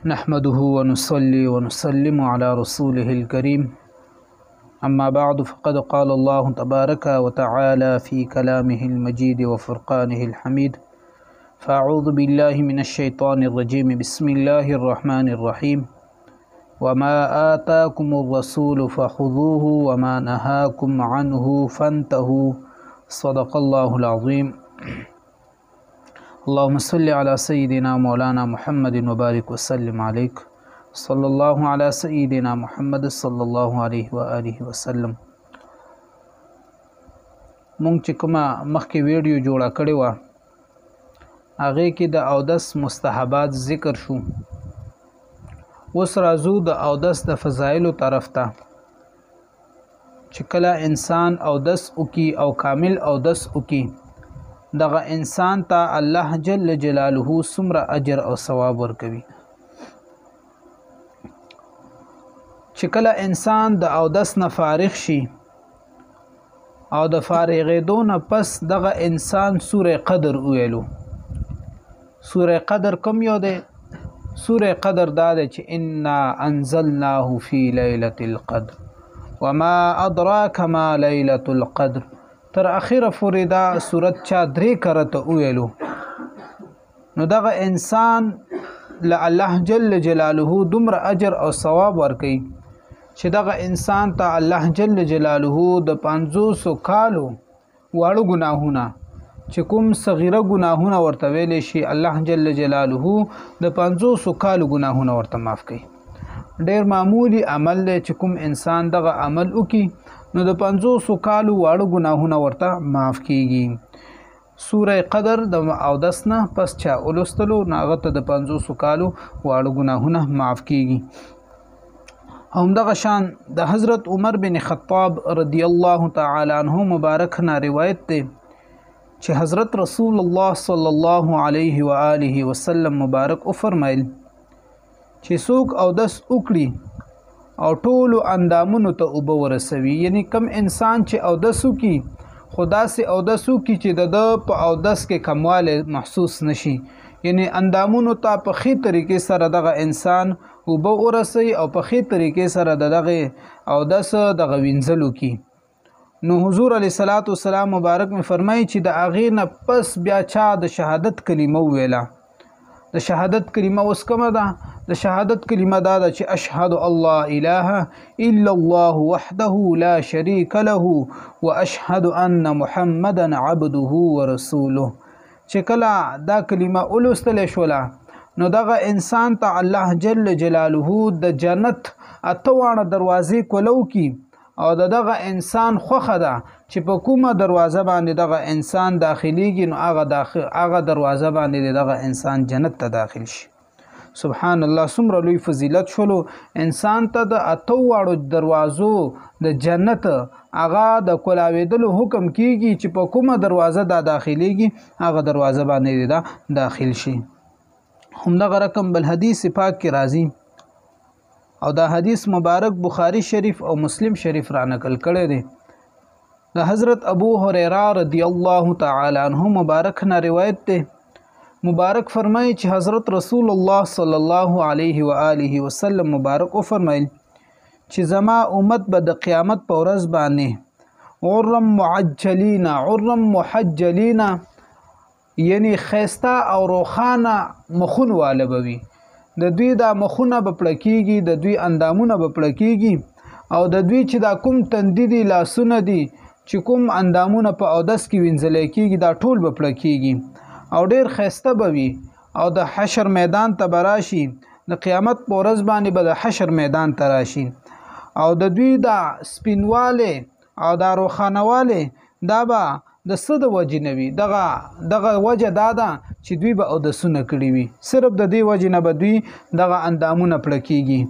نحمده ونصلي ونسلم على رسوله الكريم أما بعد فقد قال الله تبارك وتعالى في كلامه المجيد وفرقانه الحميد فأعوذ بالله من الشيطان الرجيم بسم الله الرحمن الرحيم وما آتاكم الرسول فخذوه وما نهاكم عنه فانتهوا صدق الله العظيم اللهم صل على سيدنا مولانا محمد وبارك وسلم عليك صلى الله على سيدنا محمد صلى الله عليه وآله وسلم. مونږ چې کومه مخکې ویډیو جوړه کړې وه هغې کې د اودس مستحبات ذکر شو. اوس راځو د اودس د فضایلو طرف ته چې کله انسان اودس وکي او کامل اودس وکي دغه انسان ته الله جل جلاله څومره اجر او ثواب ورکوي. چې کله انسان د اودس نه فارغ شي او د فارغېدو نه پس دغه انسان سوره قدر ویلو. سوره قدر کوم یو دی؟ سوره قدر دا دی چې انا انزلناه فی لیلة القدر وما ادراک ما لیلة القدر تر اخره پورې دا صورت چا 3 کرته ویلو. نو دغه انسان له الله جل جلاله دومره اجر او ثواب ورکوي چې دغه انسان ته الله جل جلاله د 500 کالو واړو ګناهونه چې کوم صغیره ګناهونه ورته ویلی شي الله جل جلاله د 500 کالو ګناهونه ورته معاف کوي. ډیر معمولی عمل دی چې کوم انسان دغه عمل وکي نو د 500 کالو واړو ګناهونه ورته معاف کیږي. سوره قدر د اودس نه پس چا ولستلو ناغه ته د 500 کالو واړو ګناهونه معاف کیږي. همدغه شان د حضرت عمر بن خطاب رضی الله تعالی عنہ مبارک نه روایت دی چې حضرت رسول الله صلی الله علیه و آله وسلم مبارک او فرمایل چې څوک اودس وکړي او ټولو اندامونو ته اوبه ورسوي، یعنی کم انسان چې اودس وکړي خدا سي اودس وکړي چې د په اودس کې کمواله محسوس نشي، یعنی اندامونو ته په خې طریقې سره دغه انسان اوبه ورسوي او په خې طریقې سره دغه اودس دغه وینځلو کې. نو حضور علیه الصلاۃ والسلام مبارک می فرمایي چې د اغې نه پس بیا چا د شهادت کلمه ویله. د شهادت کلمه اوس کومه ده؟ د شهادت کلمه دا ده چې اشهد الله اله الا الله وحده لا شريك له واشهد ان محمدا عبده ورسوله. چې کله دا کلمه ولوستل شوله نو دغه انسان ته الله جل جلاله د جنت اتوانه دروازې کولو کی او دغه انسان خوخه ده چې په کومه دروازه باندې دغه انسان داخليږي نو هغه دروازه باندې دغه انسان جنت ته داخل شي. سبحان الله څومره لوی فضیلت شولو. انسان ته د اتو واړو دروازو د جنت هغه د کولاویدلو حکم کیږي چې په کومه دروازه دا داخليږي هغه دروازه باندې دا داخل شي. همدغه رقم بل حدیث پاک کې راځي او دا حدیث مبارک بخاری شریف او مسلم شریف را نقل کړی دی. د حضرت ابو هريره رضی الله تعالی عنہ مبارک نه روایت دی. مبارک فرمایي چې حضرت رسول الله صلی الله علیه و آله وسلم مبارک او فرمایل چې زما امت به د قیامت په ورځ باندې عرم معجلین عرم محجلین، یعنی خيستا او روخانه مخون واله بوي. د دوی دا مخونه به پړکیږي، د دوی اندامونه به پړکیږي او د دوی چې دا کوم تندي دي لاسونه دي چې کوم اندامونه په اودس کې وینځل کېږي دا ټول به پړکیږي او ډیر خيسته بوي او د حشر میدان ته براشي. د قیامت په ورځ باندې به د حشر میدان ته راشي او د دوی دا سپینواله او دا روخانواله دا به د څه د وجې نه وي. دغه وجه دا ده چې دوی به اودسونه کړي وي، صرف د دې وجې نه به دوی دغه اندامونه پړکیږي.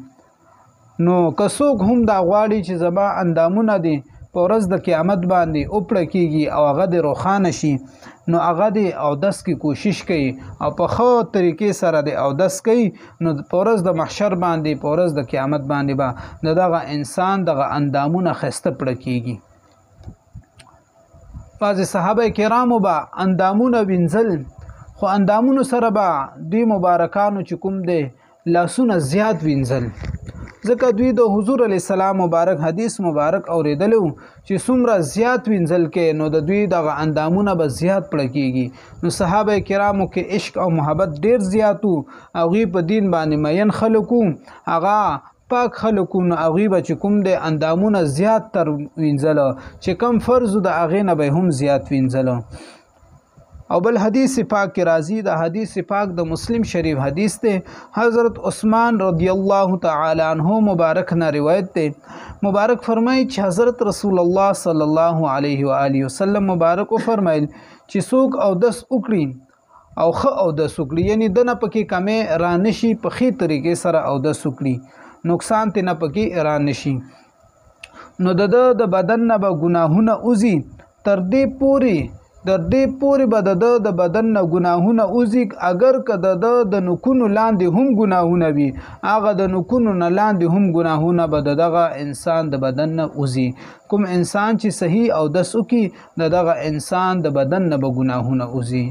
نو که څوک هم دا غواړي چې زما اندامونه دي په ورځ د قیامت باندې او پړکیږي او هغه د روخانه شي نو هغه د اودس کې کوشش کوي او په ښه طریقې سره د اودس کوي نو په ورځ د محشر باندې په ورځ د قیامت باندې به دغه انسان دغه اندامونه خسته پړکیږي. بعض صحابه کرامو به اندامونه وینځل خو اندامونو سره به دوی مبارکانو چې کوم دی لاسونه زیات وینځل ځکه دوی د حضور علی السلام مبارک حدیث مبارک اوریدلو چې څومره زیات وینځل کې نو د دوی دغه اندامونه به زیات پړه کیږي نو صحابه کرامو کې عشق او محبت ډیر زیاتو او غي په دین باندې مین خلکو هغه پاک خلکو نو هغه به چې کوم د اندامونه زیات تر وینځل چې کم فرض د هغه نه به هم زیات وینځل او بل حدیث پاک کی راضی دا حدیث پاک د مسلم شریف حدیث ته حضرت عثمان رضی الله تعالی عنہ مبارک نه روایت ته مبارک فرمای چې حضرت رسول الله صلی الله علیه و آله وسلم مبارک فرمایل چې څوک او دس وکړي او خ او دس وکړي یعنی دنه پکې کمه رانشي په خې طریقې سره او دس وکړي نقصان ته نه پکې رانشي نو د بدن نه به ګناهونه اوزي تر دې پوري به د بدن نه ګناهونه اوزي اگر که د نکونو لاندې هم ګناهونه وي هغه د نکونو نه لاندې هم ګناهونه به دغه انسان د بدن نه اوزي کوم انسان چې صحیح او دس وکي دغه انسان د بدن نه به ګناهونه اوزي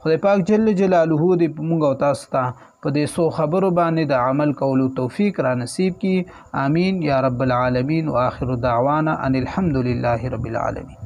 خدای پاک جل جلاله دې موږ او تاسو ته په دې سو خبرو باندې د عمل کولو توفیق را نصیب کی آمین یا رب العالمین واخر دعوانا ان الحمد لله رب العالمین